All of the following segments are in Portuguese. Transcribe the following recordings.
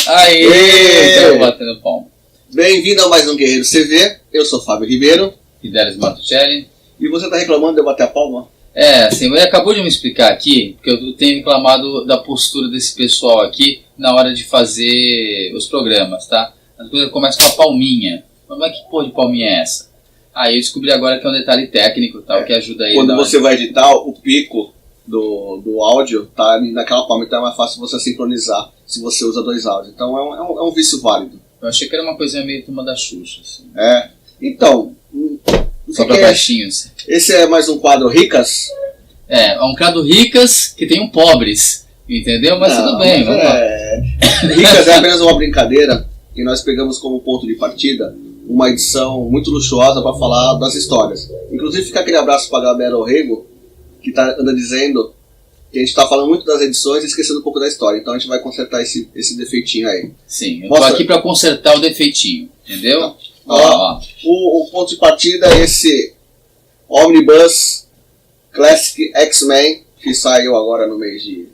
Aê! Estamos batendo palma. Bem-vindo a mais um Guerreiro CV. Eu sou Fábio Ribeiro. Fidelis Matuccelli. E você está reclamando de eu bater a palma? Assim, ele acabou de me explicar aqui, porque eu tenho reclamado da postura desse pessoal aqui na hora de fazer os programas, tá? As coisas começam com a palminha. Mas que porra de palminha é essa? Aí eu descobri agora que é um detalhe técnico, tal, que ajuda ele. Quando você vai editar, o pico do áudio tá naquela palma, então é mais fácil você sincronizar se você usa dois áudios. Então é um vício válido. Eu achei que era uma coisa meio turma da Xuxa, assim. Então... Só pra baixinhos. Esse é mais um quadro Ricas? É um quadro Ricas que tem um Pobres, entendeu? Mas tudo bem, vamos lá. Ricas é apenas uma brincadeira que nós pegamos como ponto de partida uma edição muito luxuosa para falar das histórias. Inclusive fica aquele abraço para a Gabriela Orrego, que anda dizendo que a gente está falando muito das edições e esquecendo um pouco da história. Então a gente vai consertar esse defeitinho aí. Sim, eu tô aqui para consertar o defeitinho, entendeu? Tá. O ponto de partida é esse Omnibus Classic X-Men, que saiu agora no mês de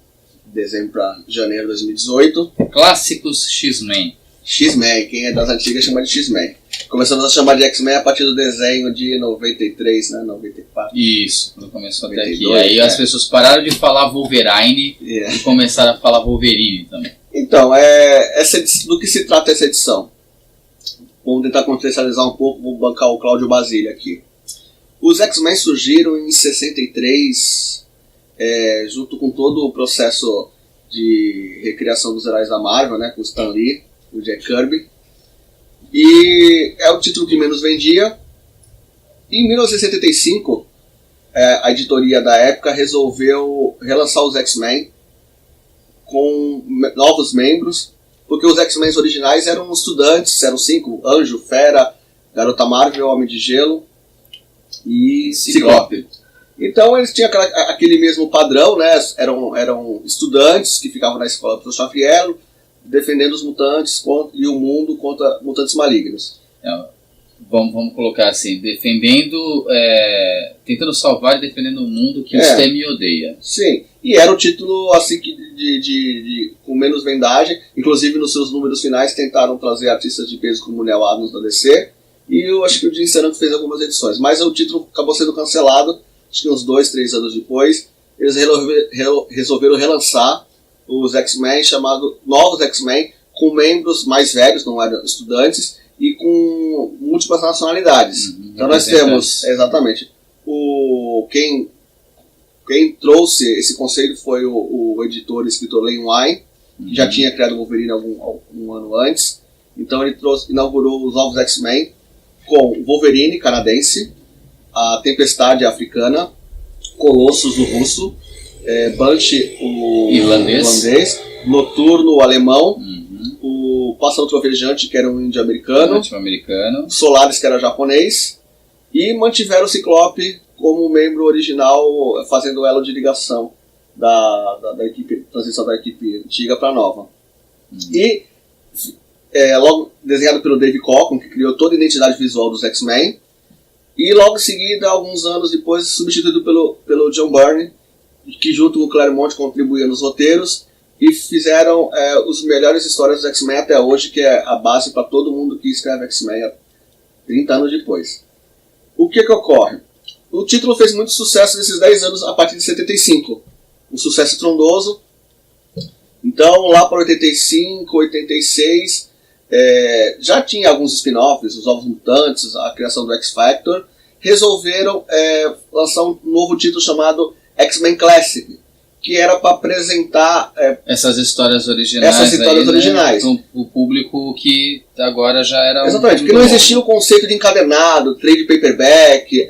dezembro para janeiro de 2018. Clássicos X-Men. X-Men, quem é das antigas chama de X-Men. Começamos a chamar de X-Men a partir do desenho de 93, né? 94. Isso, quando começou 92, até aqui. Aí as pessoas pararam de falar Wolverine e começaram a falar Wolverine também. Então, do que se trata essa edição? Vamos tentar contextualizar um pouco, vou bancar o Cláudio Basílio aqui. Os X-Men surgiram em 63, junto com todo o processo de recriação dos heróis da Marvel, né, com o Stan Lee, o Jack Kirby. E é o título que menos vendia. Em 1975, a editoria da época resolveu relançar os X-Men com novos membros, porque os X-Men originais eram estudantes, eram 5, Anjo, Fera, Garota Marvel, Homem de Gelo e Ciclope. Então eles tinham aquele mesmo padrão, né? Eram estudantes que ficavam na escola do Xavier, defendendo os mutantes e o mundo contra mutantes malignos. Vamos colocar assim, tentando salvar e defendendo o mundo que os teme e odeia. Sim, e era o título assim com menos vendagem. Inclusive nos seus números finais tentaram trazer artistas de peso como o Neil Adams da DC, e eu acho que o Jim Saranco fez algumas edições, mas o título acabou sendo cancelado, acho que uns 2-3 anos depois. Eles resolveram relançar os X-Men, chamado Novos X-Men, com membros mais velhos, não eram estudantes, e com múltiplas nacionalidades. Então nós temos, exatamente, quem trouxe esse conceito foi o editor e escritor Len Wein, que já tinha criado o Wolverine algum ano antes. Então ele inaugurou os Novos X-Men com o Wolverine canadense, a Tempestade africana, Colossus o russo, Banshee o irlandês, Noturno o alemão, o Pássaro Trovejante, que era um índio americano, Solaris, que era japonês, e mantiveram o Ciclope como membro original, fazendo o elo de ligação da equipe, transição da equipe antiga para a nova. E logo desenhado pelo Dave Cockrum, que criou toda a identidade visual dos X-Men, e logo em seguida, alguns anos depois, substituído pelo John Byrne, que junto com o Claremont contribuía nos roteiros e fizeram as melhores histórias dos X-Men até hoje, que é a base para todo mundo que escreve X-Men 30 anos depois. O que ocorre? O título fez muito sucesso nesses 10 anos a partir de 75. Um sucesso trondoso. Então, lá para 85, 86, já tinha alguns spin-offs, os Novos Mutantes, a criação do X-Factor. Resolveram lançar um novo título chamado X-Men Classic, que era para apresentar essas histórias originais, para o público que agora já era... Exatamente, porque não existia o conceito de encadernado, trade paperback,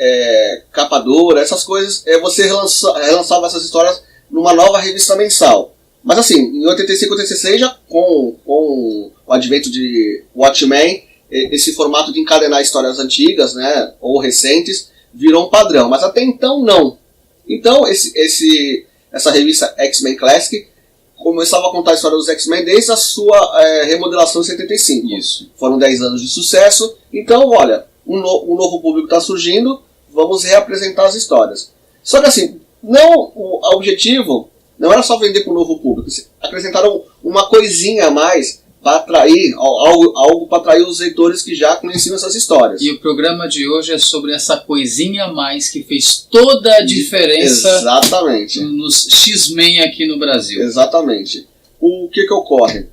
capa dura, essas coisas. Você relançava essas histórias numa nova revista mensal. Mas assim, em 85, 86, já com o advento de Watchmen, esse formato de encadenar histórias antigas, né, ou recentes, virou um padrão. Mas até então não. Então essa revista X-Men Classic começava a contar a história dos X-Men desde a sua remodelação em 75. Isso. Foram 10 anos de sucesso. Então, olha, um novo público está surgindo, vamos reapresentar as histórias. Só que assim, o objetivo não era só vender para o novo público. Acrescentaram uma coisinha a mais para atrair algo para atrair os leitores que já conheciam essas histórias. E o programa de hoje é sobre essa coisinha a mais que fez toda a diferença. Exatamente. Nos X-Men aqui no Brasil. Exatamente. O que ocorre?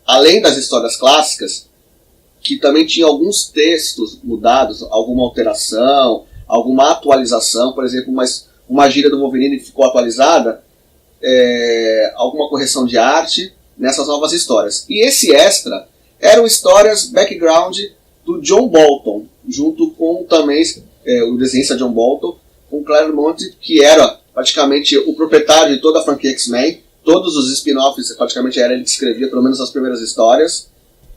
Além das histórias clássicas, que também tinha alguns textos mudados, alguma alteração, alguma atualização, por exemplo, uma gíria do Wolverine ficou atualizada, alguma correção de arte nessas novas histórias. E esse extra eram histórias background do John Bolton, junto com também o desenhista John Bolton, com Claremont, que era praticamente o proprietário de toda a franquia X-Men. Todos os spin-offs praticamente era ele que escrevia, pelo menos as primeiras histórias.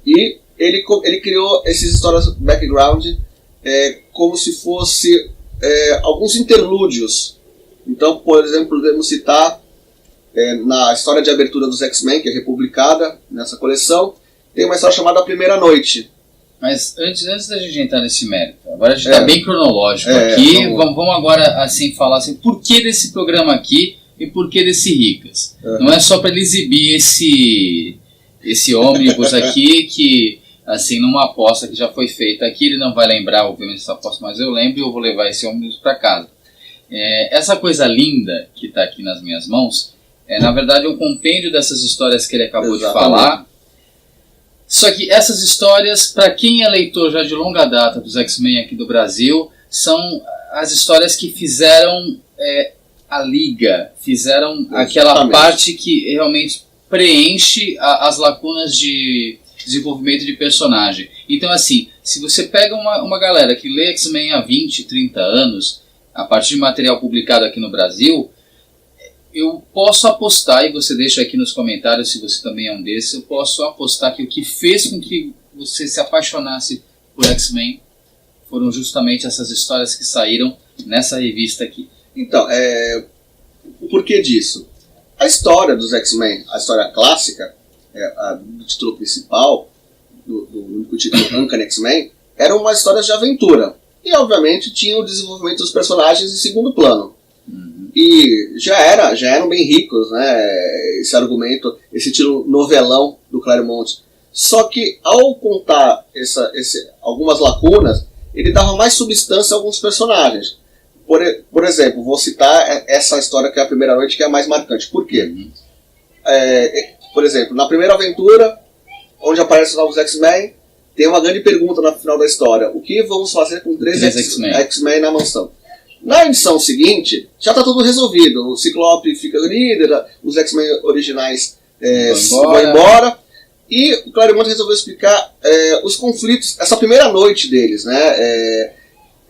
E ele criou essas histórias background como se fosse alguns interlúdios. Então, por exemplo, podemos citar na história de abertura dos X-Men, que é republicada nessa coleção, tem uma história chamada A Primeira Noite. Mas antes da gente entrar nesse mérito, agora a gente está bem cronológico aqui, vamos agora assim, falar assim, por que desse programa aqui e por que desse Ricas? Não é só para ele exibir esse ônibus aqui que, assim, numa aposta que já foi feita aqui, ele não vai lembrar, obviamente, essa aposta, mas eu lembro e eu vou levar esse ônibus para casa. Essa coisa linda que está aqui nas minhas mãos é, na verdade, um compêndio dessas histórias que ele acabou de falar. Só que essas histórias, para quem é leitor já de longa data dos X-Men aqui do Brasil, são as histórias que fizeram a liga, fizeram aquela parte que realmente preenche as lacunas de desenvolvimento de personagem. Então, assim, se você pega uma galera que lê X-Men há 20, 30 anos, a partir de material publicado aqui no Brasil, eu posso apostar, e você deixa aqui nos comentários se você também é um desses, eu posso apostar que o que fez com que você se apaixonasse por X-Men foram justamente essas histórias que saíram nessa revista aqui. Então, o porquê disso? A história dos X-Men, a história clássica, do título principal, do único título Uncanny X-Men, eram umas histórias de aventura. E, obviamente, tinha o desenvolvimento dos personagens em segundo plano. E já eram bem ricos, né, esse argumento, esse estilo novelão do Claremont. Só que, ao contar algumas lacunas, ele dava mais substância a alguns personagens. Por exemplo, vou citar essa história que é A Primeira Noite, que é a mais marcante. Por quê? Por exemplo, na primeira aventura, onde aparecem os novos X-Men, tem uma grande pergunta no final da história. O que vamos fazer com 3 X-Men na mansão? Na edição seguinte, já está tudo resolvido. O Ciclope fica líder, os X-Men originais vão embora. E o Claremont resolveu explicar os conflitos, essa primeira noite deles, né?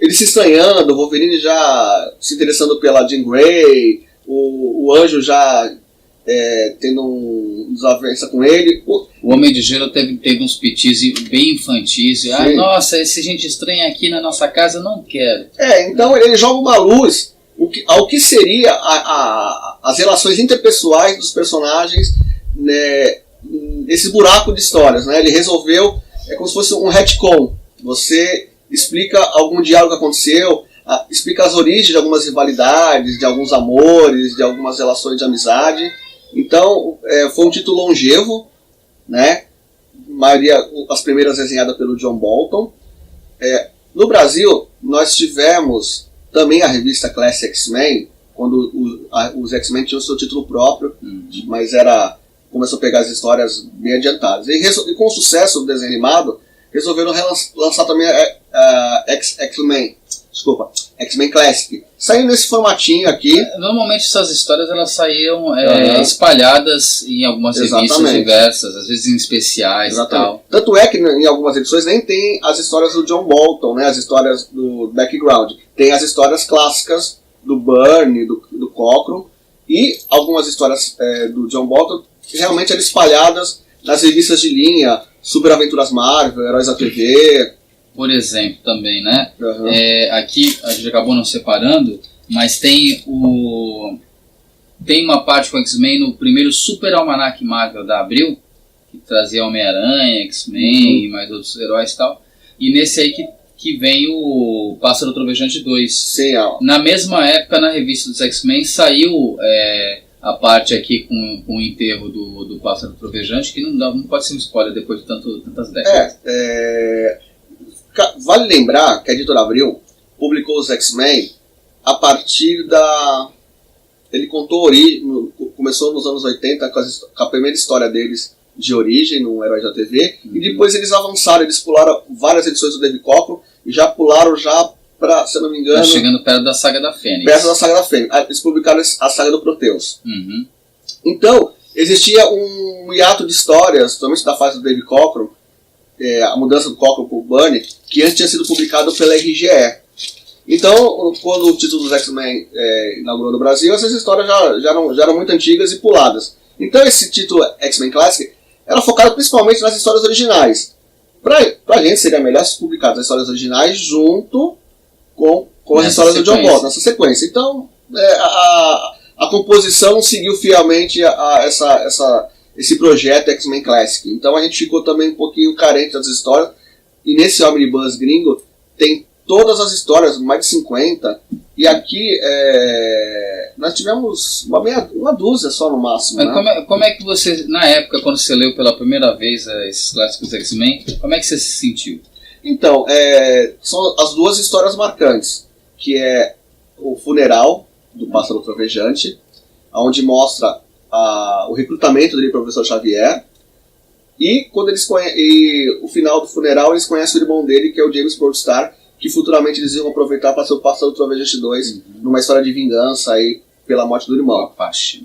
Eles se estranhando, o Wolverine já se interessando pela Jean Grey, o Anjo já tendo uma desavença com ele. O Homem de Gelo teve uns pitis bem infantis. Nossa, esse gente estranha aqui na nossa casa, não quero. Então ele joga uma luz ao que seria as relações interpessoais dos personagens, né, nesse buraco de histórias. Né? Ele resolveu, como se fosse um retcon. Você explica algum diálogo que aconteceu, explica as origens de algumas rivalidades, de alguns amores, de algumas relações de amizade. Então, foi um título longevo, né? As primeiras desenhadas pelo John Bolton. No Brasil, nós tivemos também a revista Classic X-Men, quando os X-Men tinham seu título próprio, mas começou a pegar as histórias bem adiantadas. E com o sucesso do desenho animado, resolveram lançar também X-Men Classic. Saiu nesse formatinho aqui. Normalmente essas histórias elas saíam espalhadas em algumas revistas diversas, às vezes em especiais e tal. Tanto é que em algumas edições nem tem as histórias do John Bolton, né, as histórias do background. Tem as histórias clássicas do Byrne, do Cockrum, e algumas histórias do John Bolton realmente eram espalhadas nas revistas de linha, Super Aventuras Marvel, Heróis da TV... Por exemplo, também, né? Aqui a gente acabou não separando, mas tem uma parte com X-Men no primeiro Super Almanac Marvel da Abril, que trazia Homem-Aranha, X-Men e mais outros heróis e tal. E nesse aí que vem o Pássaro Trovejante 2. Sim, Na mesma época, na revista dos X-Men, saiu a parte aqui com o enterro do pássaro trovejante, que não pode ser um spoiler depois de tantas décadas. Vale lembrar que a editora Abril publicou os X-Men a partir da... Ele contou começou nos anos 80 com a primeira história deles de origem no Heróis da TV, e depois eles avançaram, eles pularam várias edições do David Cockrum e já pularam para, se eu não me engano... Tá chegando perto da Saga da Fênix. Perto da Saga da Fênix. Eles publicaram a Saga do Proteus. Uhum. Então, existia um hiato de histórias, somente da fase do David Cockrum, a mudança do Cockrum para o Burney, que antes tinha sido publicado pela RGE. Então, quando o título dos X-Men inaugurou no Brasil, essas histórias já eram muito antigas e puladas. Então, esse título X-Men Classic era focado principalmente nas histórias originais. Pra gente seria melhor se publicar as histórias originais junto com as histórias do John Ball, nessa sequência. Então, a composição seguiu fielmente esse projeto X-Men Classic. Então a gente ficou também um pouquinho carente das histórias. E nesse Omnibus gringo tem todas as histórias, mais de 50. E aqui nós tivemos uma dúzia só no máximo. Mas né? Como é que você, na época, quando você leu pela primeira vez esses clássicos X-Men, como é que você se sentiu? Então, são as duas histórias marcantes, que é o funeral do Pássaro Trovejante, onde mostra o recrutamento dele para o Professor Xavier, e quando o final do funeral eles conhecem o irmão dele, que é o James Proudstar, que futuramente eles iam aproveitar para ser o Pássaro Trovejante 2, numa história de vingança aí pela morte do irmão.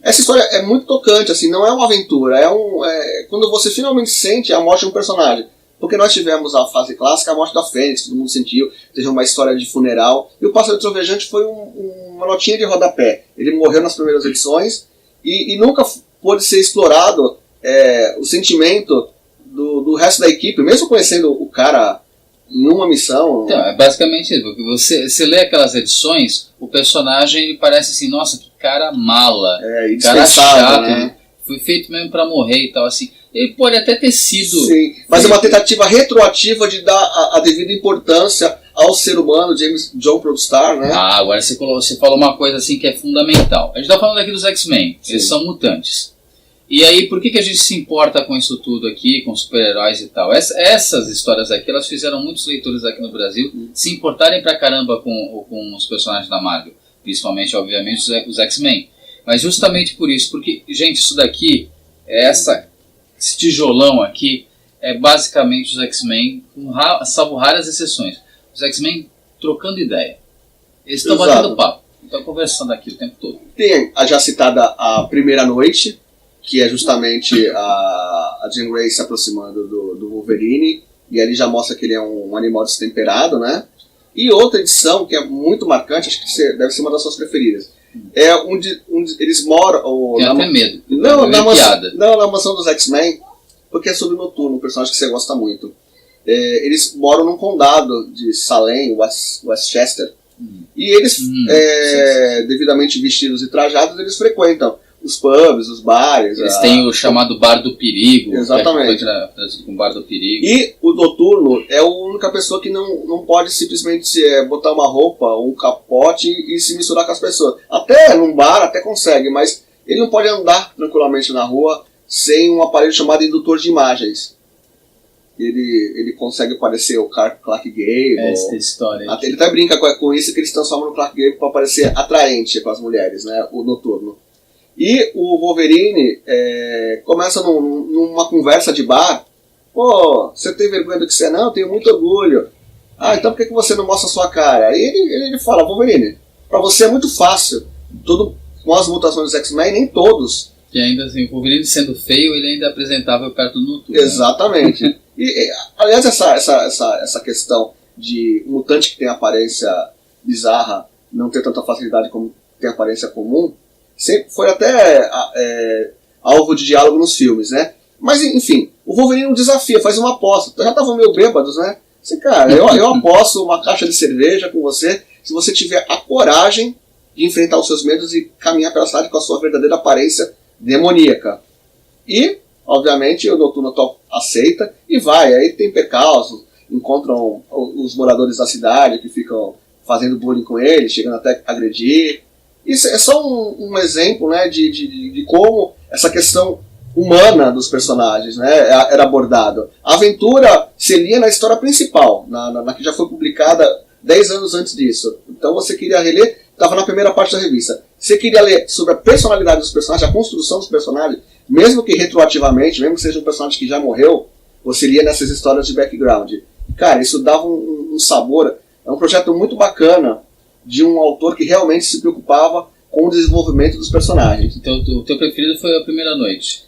Essa história é muito tocante, assim, não é uma aventura, quando você finalmente sente a morte de um personagem. Porque nós tivemos a fase clássica, a morte da Fênix, todo mundo sentiu, teve uma história de funeral, e o Pássaro Trovejante foi uma notinha de rodapé. Ele morreu nas primeiras edições, e nunca pôde ser explorado o sentimento do resto da equipe, mesmo conhecendo o cara em uma missão. Então, é basicamente isso, porque você lê aquelas edições, o personagem ele parece assim, nossa, que cara mala, cara chato, né? Foi feito mesmo pra morrer e tal, assim. Ele pode até ter sido... Sim, mas é uma tentativa retroativa de dar a devida importância ao ser humano, John Proudstar, né? Ah, agora você falou uma coisa assim que é fundamental. A gente tá falando aqui dos X-Men, eles são mutantes. E aí, por que a gente se importa com isso tudo aqui, com super-heróis e tal? Essas histórias aqui, elas fizeram muitos leitores aqui no Brasil se importarem pra caramba com os personagens da Marvel. Principalmente, obviamente, os X-Men. Mas justamente por isso, porque, gente, isso daqui, esse tijolão aqui, é basicamente os X-Men, salvo raras exceções. Os X-Men trocando ideia. Eles estão batendo papo, estão conversando aqui o tempo todo. Tem a já citada A Primeira Noite, que é justamente a Jean Grey se aproximando do Wolverine, e ali já mostra que ele é um animal destemperado, né? E outra edição que é muito marcante, acho que deve ser uma das suas preferidas, é onde eles moram... Tem até medo. Não, na mansão dos X-Men, porque é sobre o Noturno, um personagem que você gosta muito. Eles moram num condado de Salem, Westchester, e eles, devidamente vestidos e trajados, eles frequentam os pubs, os bares. Eles têm o chamado Bar do Perigo. Exatamente. Que foi trazido com Bar do Perigo. E o Noturno é a única pessoa que não pode simplesmente botar uma roupa, um capote e se misturar com as pessoas. Até num bar, até consegue, mas ele não pode andar tranquilamente na rua sem um aparelho chamado indutor de imagens. Ele consegue parecer o Clark Gable. Essa história. Ele até brinca com isso, que eles transformam no Clark Gable para parecer atraente para as mulheres, né? O Noturno. E o Wolverine começa numa conversa de bar. Pô, você tem vergonha do que você é? Não, eu tenho muito orgulho. Ah, então por que você não mostra a sua cara? Aí ele fala, Wolverine, pra você é muito fácil. Com as mutações dos X-Men, nem todos. Que ainda assim, o Wolverine sendo feio, ele ainda apresentava perto do Noturno. Exatamente. Né? Aliás, essa questão de um mutante que tem aparência bizarra não ter tanta facilidade como tem aparência comum, sempre foi até alvo de diálogo nos filmes, né? Mas, enfim, o Wolverine desafia, faz uma aposta. Já estavam meio bêbados, né? Assim, cara, eu aposto uma caixa de cerveja com você se você tiver a coragem de enfrentar os seus medos e caminhar pela cidade com a sua verdadeira aparência demoníaca. E, obviamente, o Noturno aceita e vai. Aí tem percalços, encontram os moradores da cidade que ficam fazendo bullying com ele, chegando até a agredir. Isso é só um exemplo, né, de como essa questão humana dos personagens, né, era abordada. A aventura se lia na história principal, na que já foi publicada 10 anos antes disso. Então você queria reler, estava na primeira parte da revista. Você queria ler sobre a personalidade dos personagens, a construção dos personagens, mesmo que retroativamente, mesmo que seja um personagem que já morreu, você lia nessas histórias de background. Cara, isso dava um sabor. É um projeto muito bacana de um autor que realmente se preocupava com o desenvolvimento dos personagens. Então o teu preferido foi A Primeira Noite?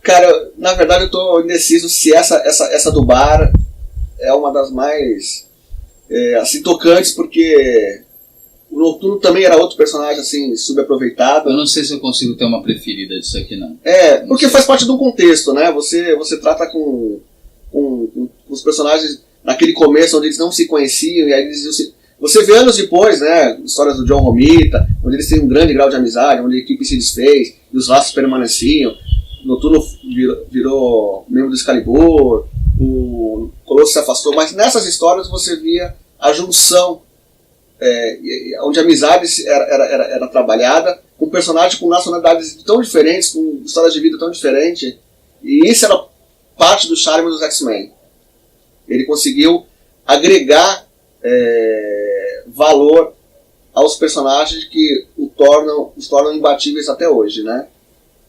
Cara, na verdade eu estou indeciso se essa do bar é uma das mais assim, tocantes, porque o Noturno também era outro personagem assim, subaproveitado. Eu não sei se eu consigo ter uma preferida disso aqui, não. Porque faz parte de um contexto, né? Você trata com os personagens naquele começo onde eles não se conheciam, e aí você vê anos depois, né, histórias do John Romita, onde eles têm um grande grau de amizade, onde a equipe se desfez e os laços permaneciam. O Noturno virou membro do Excalibur, o Colosso se afastou, mas nessas histórias você via a junção, onde a amizade era trabalhada, com personagens com nacionalidades tão diferentes, com histórias de vida tão diferentes, e isso era parte do charme dos X-Men. Ele conseguiu agregar valor aos personagens que os tornam imbatíveis até hoje, né?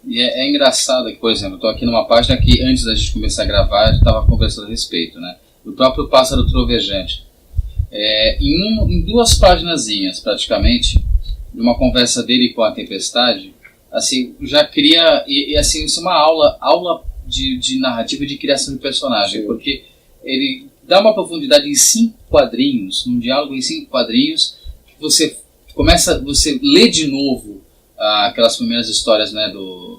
E é engraçado que, por exemplo, eu estou aqui numa página que antes da gente começar a gravar a gente estava conversando a respeito, né? O próprio Pássaro Trovejante. Em 2 paginazinhas, praticamente, de uma conversa dele com a Tempestade, assim, já cria, e assim, isso é uma aula de narrativa e de criação de personagem. Sim. Porque ele dá uma profundidade em 5 quadrinhos, num diálogo em 5 quadrinhos, que você lê de novo aquelas primeiras histórias, né,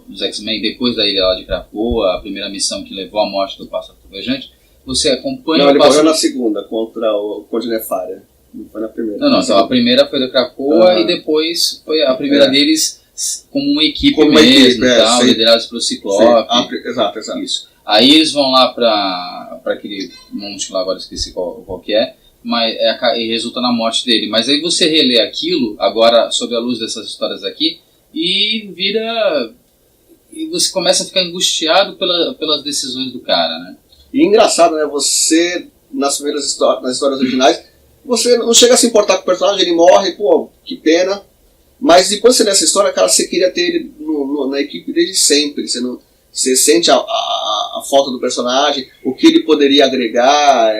dos X-Men, depois da Ilha lá de Krakoa, a primeira missão que levou à morte do Pássaro Trovejante. Você acompanha. Não, ele morreu na segunda, contra o Conde Nefária. Não foi na primeira. Não, então a primeira foi do Krakoa e depois foi a primeira deles como uma equipe mesmo, liderados pelo Ciclope. Exato. Isso. Aí eles vão lá para aquele monte lá, agora esqueci qual que é, mas e resulta na morte dele. Mas aí você relê aquilo, agora sob a luz dessas histórias aqui, e você começa a ficar angustiado pelas decisões do cara, né? E engraçado, né? Você, nas primeiras nas histórias originais, você não chega a se importar com o personagem, ele morre, pô, que pena. Mas depois você lê essa história, cara, você queria ter ele na equipe desde sempre. Você sente a falta do personagem, o que ele poderia agregar.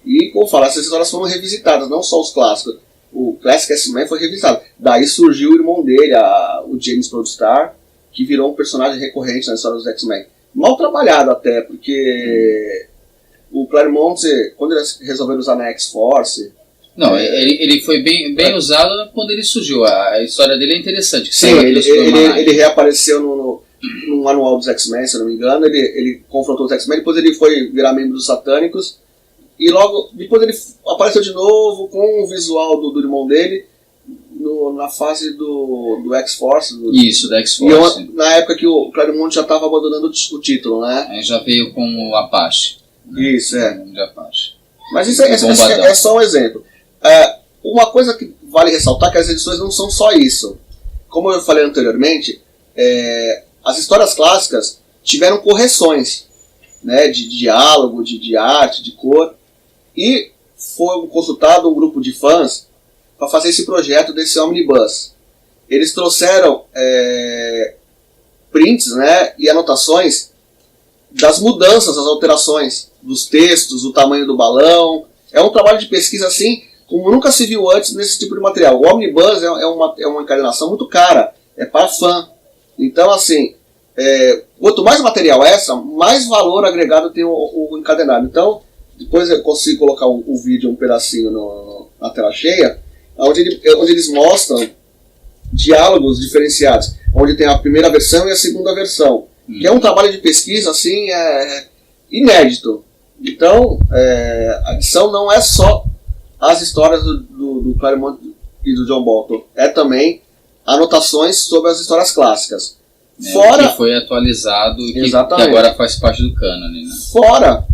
E, como falar, essas histórias foram revisitadas, não só os clássicos. O Classic X-Men foi revisitado. Daí surgiu o irmão dele, o James Proudstar, que virou um personagem recorrente na história dos X-Men. Mal trabalhado até, porque o Claremont, quando eles resolveram usar na X-Force... Não, ele foi bem usado quando ele surgiu. A história dele é interessante. Sim, ele reapareceu no anual dos X-Men, se eu não me engano. Ele confrontou os X-Men, depois ele foi virar membro dos Satânicos. E logo depois ele apareceu de novo com o visual do irmão dele na fase do X-Force. Isso, da X-Force. Na época que o Claremont já estava abandonando o título, né? Aí já veio com o Apache. Isso, De Apache. Mas isso é só um exemplo. Uma coisa que vale ressaltar é que as edições não são só isso. Como eu falei anteriormente, as histórias clássicas tiveram correções, né, de diálogo, de arte, de cor, e foi consultado um grupo de fãs para fazer esse projeto desse omnibus. Eles trouxeram prints, né, e anotações das mudanças, das alterações dos textos, o tamanho do balão. É um trabalho de pesquisa assim como nunca se viu antes nesse tipo de material. O omnibus é uma encadernação muito cara, é para fã. Então, assim, quanto mais material mais valor agregado tem o encadernado. Então, depois eu consigo colocar o vídeo, um pedacinho na tela cheia, onde eles mostram diálogos diferenciados, onde tem a primeira versão e a segunda versão, que é um trabalho de pesquisa assim, inédito. Então, a edição não é só as histórias do Claremont e do John Bolton, é também anotações sobre as histórias clássicas. Fora, que foi atualizado e que agora faz parte do cânone, né? Fora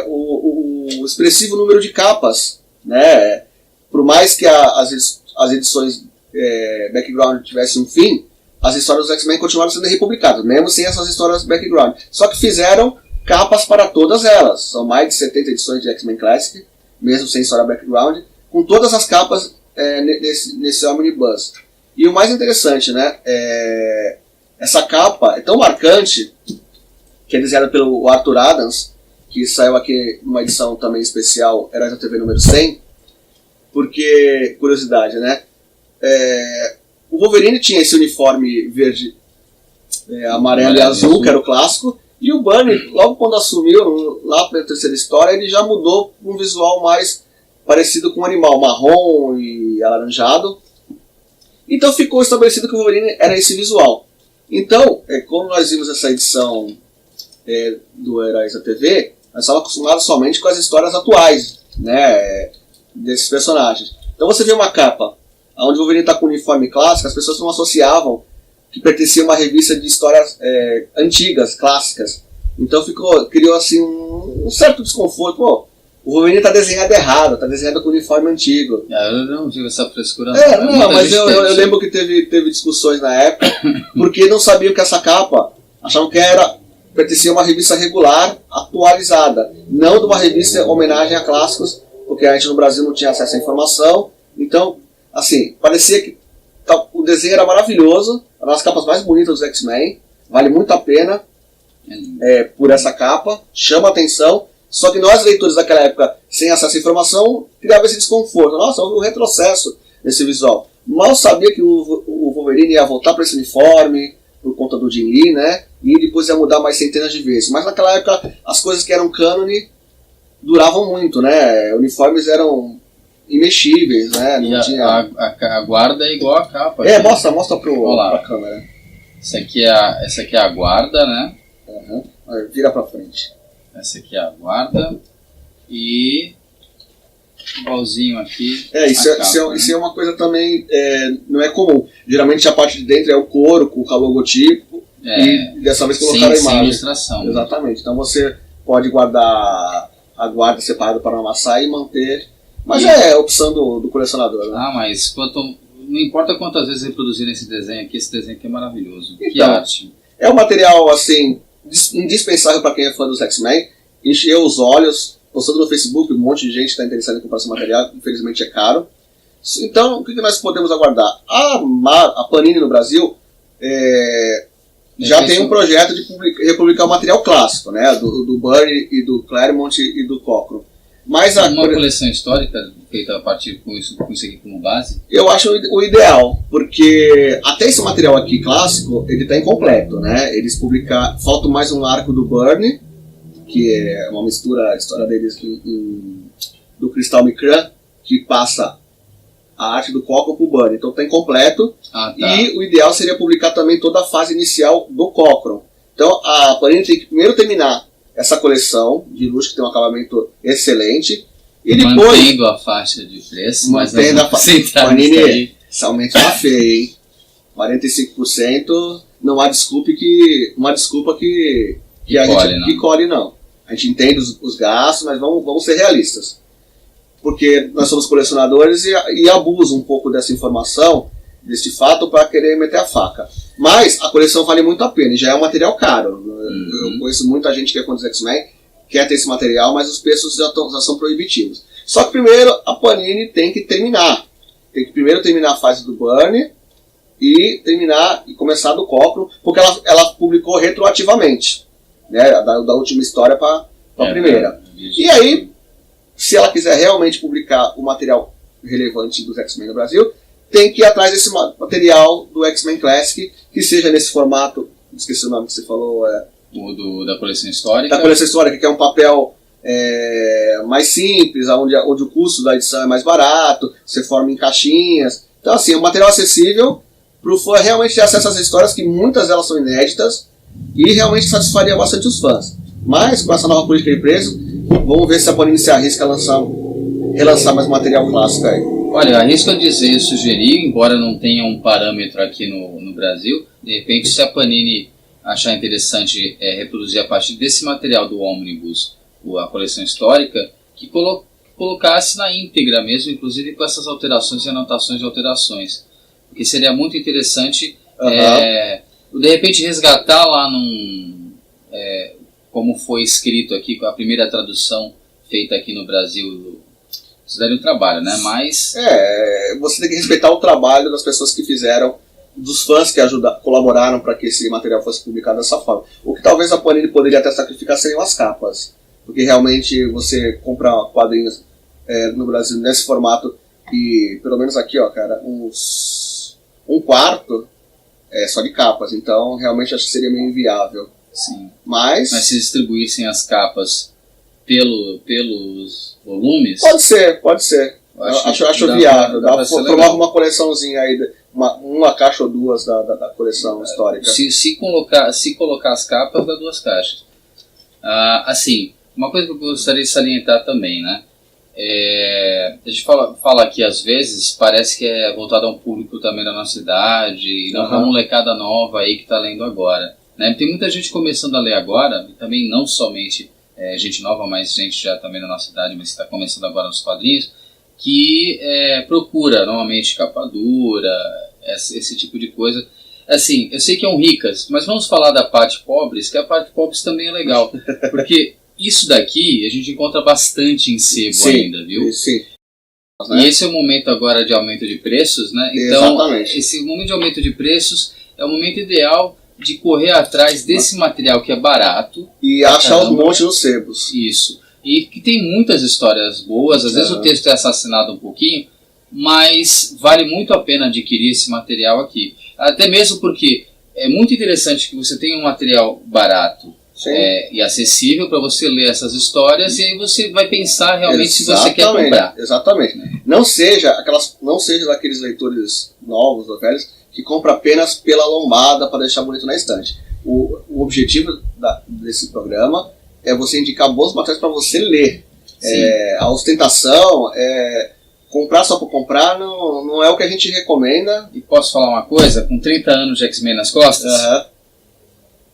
o expressivo número de capas, né? Por mais que as edições background tivesse um fim, as histórias dos X-Men continuaram sendo republicadas, mesmo sem essas histórias background. Só que fizeram capas para todas elas. São mais de 70 edições de X-Men Classic, mesmo sem história background, com todas as capas nesse Omnibus. E o mais interessante, né, essa capa é tão marcante, que é desenhada pelo Arthur Adams, que saiu aqui numa edição também especial, Heróis da TV número 100, porque, curiosidade, né, o Wolverine tinha esse uniforme verde, amarelo e azul, que era o clássico, e o Bunny, logo quando assumiu, lá pela terceira história, ele já mudou para um visual mais parecido com um animal marrom e alaranjado. Então ficou estabelecido que o Wolverine era esse visual. Então, como nós vimos essa edição do Heróis da TV, nós estávamos acostumados somente com as histórias atuais, né, desses personagens. Então você vê uma capa onde o Wolverine está com o uniforme clássico, as pessoas não associavam que pertencia a uma revista de histórias antigas, clássicas. Então criou assim um certo desconforto. Pô, o Wolverine está desenhado errado, está desenhado com o uniforme antigo. Eu não tive essa frescura. Mas eu lembro que teve discussões na época, porque não sabiam que essa capa, achavam que pertencia a uma revista regular, atualizada, não de uma revista em homenagem a clássicos, porque a gente no Brasil não tinha acesso à informação. Então, assim, parecia que o desenho era maravilhoso, uma das capas mais bonitas dos X-Men, vale muito a pena por essa capa, chama a atenção, só que nós, leitores daquela época, sem acesso à informação, criava esse desconforto. Nossa, houve um retrocesso nesse visual. Mal sabia que o Wolverine ia voltar para esse uniforme, por conta do Jim Lee, né? E depois ia mudar mais centenas de vezes. Mas naquela época, as coisas que eram cânone duravam muito, né? Uniformes eram imexíveis, né? Não tinha... a guarda é igual a capa. Mostra pra câmera. Essa aqui é a guarda, né? Uhum. Vira pra frente. Essa aqui é a guarda. E igualzinho aqui. Isso é uma coisa também, não é comum. Geralmente a parte de dentro é o couro com o logotipo, e dessa vez colocaram a imagem. Sem ilustração. Exatamente. Então você pode guardar a guarda separada para não amassar e manter. Mas é a opção do colecionador, né? Mas não importa quantas vezes reproduzir esse desenho aqui é maravilhoso. Então, que arte. É um material, assim, indispensável para quem é fã dos X-Men. Encheu os olhos, postando no Facebook, um monte de gente está interessada em comprar esse material, infelizmente é caro. Então, o que nós podemos aguardar? A Panini no Brasil já tem um projeto de republicar o material clássico, né? Do Byrne e do Claremont e do Cockrum. Mas uma coleção histórica feita a partir com isso aqui como base? Eu acho o ideal, porque até esse material aqui clássico, ele está incompleto, né? Eles publicaram, falta mais um arco do Byrne, que é uma mistura, a história deles do Crystal Micran, que passa a arte do Cockrum pro Byrne. Então está incompleto, e o ideal seria publicar também toda a fase inicial do Cockrum. Então a Panini tem que primeiro terminar essa coleção de luxo, que tem um acabamento excelente, e depois... Mantendo a faixa de preço, mantendo a faixa. Panini, esse aumento tá feio, hein? 45%, não há desculpa que a gente colhe, não. A gente entende os gastos, mas vamos ser realistas. Porque nós somos colecionadores e abusam um pouco dessa informação, desse fato, para querer meter a faca. Mas a coleção vale muito a pena, e já é um material caro. Eu conheço muita gente que é fã dos X-Men, quer ter esse material, mas os preços já são proibitivos. Só que primeiro a Panini tem que terminar. Tem que primeiro terminar a fase do Byrne e começar do Cockrum, porque ela publicou retroativamente, né, da última história para a primeira. E aí, se ela quiser realmente publicar o material relevante dos X-Men no Brasil, tem que ir atrás desse material do X-Men Classic, que seja nesse formato, esqueci o nome que você falou, da coleção histórica. Da coleção histórica, que é um papel mais simples, onde o custo da edição é mais barato, você forma em caixinhas. Então, assim, é um material acessível para o fã realmente ter acesso às histórias, que muitas delas são inéditas, e realmente satisfaria bastante os fãs. Mas, com essa nova política de preço, vamos ver se a Panini se arrisca a relançar mais material clássico aí. Olha, arrisco a dizer, sugerir, embora não tenha um parâmetro aqui no Brasil, de repente, se a Panini achar interessante reproduzir a partir desse material do Omnibus, a coleção histórica, que colocasse na íntegra mesmo, inclusive com essas alterações e anotações de alterações. Porque seria muito interessante, de repente, resgatar lá como foi escrito aqui, com a primeira tradução feita aqui no Brasil. Isso daria um trabalho, né? Mas... você tem que respeitar o trabalho das pessoas que fizeram, dos fãs que colaboraram para que esse material fosse publicado dessa forma. O que talvez a Panini poderia até sacrificar seriam as capas. Porque realmente você compra quadrinhos no Brasil nesse formato e, pelo menos aqui, ó, cara, um quarto é só de capas. Então, realmente acho que seria meio inviável. Sim. Mas se distribuíssem as capas pelos volumes... Pode ser. Acho viável. Dá pra formar uma coleçãozinha aí, uma caixa ou duas da coleção histórica. Se colocar as capas, dá 2 caixas. Assim, uma coisa que eu gostaria de salientar também, né? A gente fala aqui às vezes, parece que é voltado a um público também da nossa idade, e não uma molecada nova aí que está lendo agora. Né? Tem muita gente começando a ler agora, e também não somente gente nova, mas gente já também da nossa idade, mas que está começando agora nos quadrinhos, que procura normalmente capa dura, esse tipo de coisa. Assim, eu sei que é um ricas, mas vamos falar da parte pobres, que a parte pobres também é legal, porque isso daqui a gente encontra bastante em sebo ainda, viu? Sim. E esse é o momento agora de aumento de preços, né? Então, exatamente. Esse momento de aumento de preços é o momento ideal de correr atrás desse material que é barato. E achar os montes nos sebos. Isso. E que tem muitas histórias boas, às vezes o texto é assassinado um pouquinho, mas vale muito a pena adquirir esse material aqui. Até mesmo porque é muito interessante que você tenha um material barato e acessível para você ler essas histórias, e aí você vai pensar realmente se você quer comprar. Exatamente. Não seja daqueles leitores novos ou velhos que compra apenas pela lombada para deixar bonito na estante. O objetivo desse programa é você indicar bons materiais para você ler. A ostentação, comprar só por comprar não é o que a gente recomenda. E posso falar uma coisa? Com 30 anos de X-Men nas costas,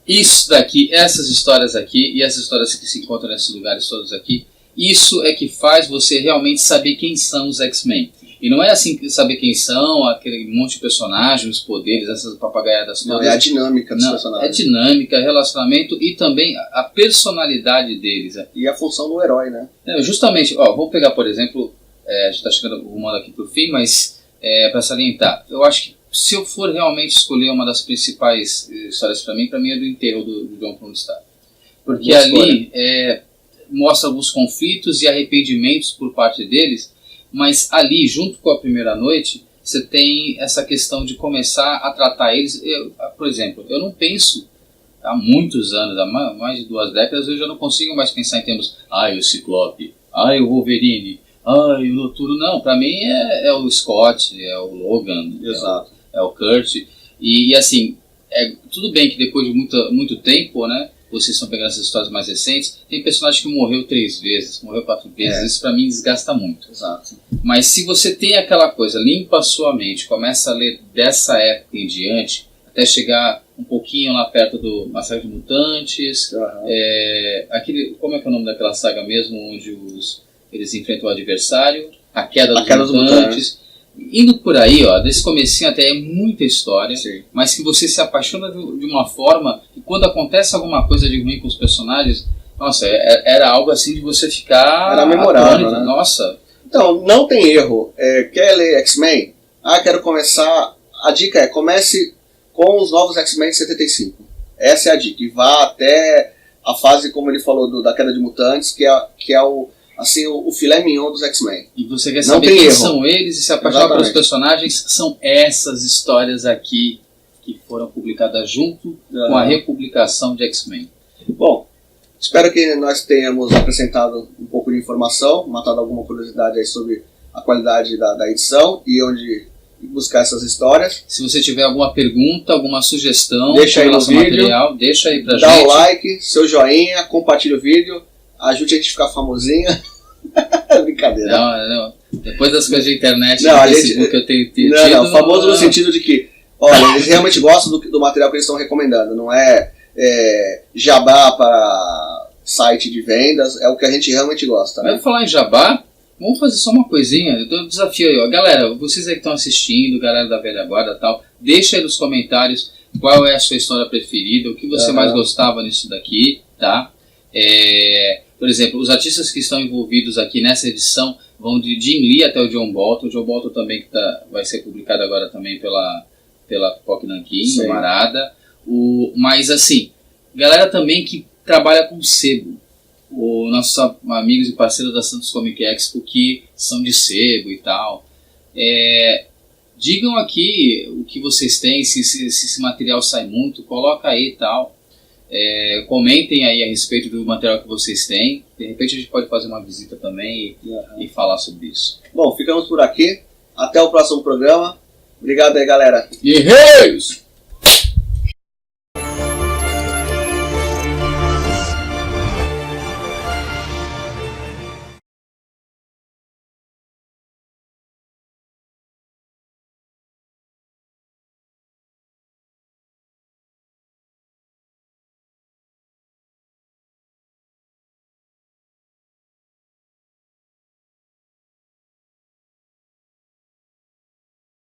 isso daqui, essas histórias aqui e essas histórias que se encontram nesses lugares todos aqui, isso é que faz você realmente saber quem são os X-Men. E não é assim saber quem são, aquele monte de personagens, os poderes, essas papagaiadas todas. Não, é a dinâmica dos personagens. É dinâmica, relacionamento e também a personalidade deles. E a função do herói, né? Justamente, vamos pegar, por exemplo, a gente está chegando rumando aqui para o fim, mas para salientar, eu acho que se eu for realmente escolher uma das principais histórias para mim é do enterro do John Prunestad. Porque ali mostra alguns conflitos e arrependimentos por parte deles, mas ali, junto com a primeira noite, você tem essa questão de começar a tratar eles. Por exemplo, eu não penso, há muitos anos, há mais de 2 décadas, eu já não consigo mais pensar em termos, o Ciclope, o Wolverine, o Noturno. Não, para mim é o Scott, é o Logan, exato. É o Kurt. E assim, tudo bem que depois de muito tempo, né, vocês estão pegando essas histórias mais recentes, tem personagem que morreu 3 vezes, morreu 4 vezes, isso pra mim desgasta muito. Exato. Mas se você tem aquela coisa, limpa a sua mente, começa a ler dessa época em diante, até chegar um pouquinho lá perto do Massacre de Mutantes, como é que é o nome daquela saga mesmo, onde eles enfrentam o adversário, a queda dos mutantes. Indo por aí, desse comecinho até é muita história, mas que você se apaixona de uma forma que quando acontece alguma coisa de ruim com os personagens, nossa, era algo assim de você ficar... Era memorável, né? Nossa. Então, não tem erro. Quer ler X-Men? Quero começar... A dica comece com os novos X-Men de 75. Essa é a dica. E vá até a fase, como ele falou, da queda de mutantes, que é o filé mignon dos X-Men. E você quer saber quem são eles e se apaixonar pelos personagens, são essas histórias aqui que foram publicadas junto com a republicação de X-Men. Bom, espero que nós tenhamos acrescentado um pouco de informação, matado alguma curiosidade aí sobre a qualidade da edição e onde buscar essas histórias. Se você tiver alguma pergunta, alguma sugestão, deixa aí no vídeo, material, deixa aí pra gente. Dá o like, seu joinha, compartilha o vídeo. Ajude a gente a ficar famosinho. Brincadeira. Não. Depois das coisas de internet e Facebook que eu tenho tido... Não, famoso no sentido de que, eles realmente gostam do material que eles estão recomendando. Não é jabá para site de vendas, é o que a gente realmente gosta. Né? Falar em jabá, Vamos fazer só uma coisinha, eu dou um desafio aí, ó. Galera, vocês aí que estão assistindo, galera da velha guarda e tal, deixa aí nos comentários qual é a sua história preferida, o que você mais gostava nisso daqui, tá? Por exemplo, os artistas que estão envolvidos aqui nessa edição vão de Jim Lee até o John Bolton. O John Bolton também que vai ser publicado agora também pela POC Nanquim, no Marada. Mas assim, galera também que trabalha com sebo. Os nossos amigos e parceiros da Santos Comic Expo que são de sebo e tal. Digam aqui o que vocês têm, se esse material sai muito, coloca aí e tal. Comentem aí a respeito do material que vocês têm. De repente a gente pode fazer uma visita também e falar sobre isso. Bom, ficamos por aqui. Até o próximo programa. Obrigado aí, galera. Guerreiros!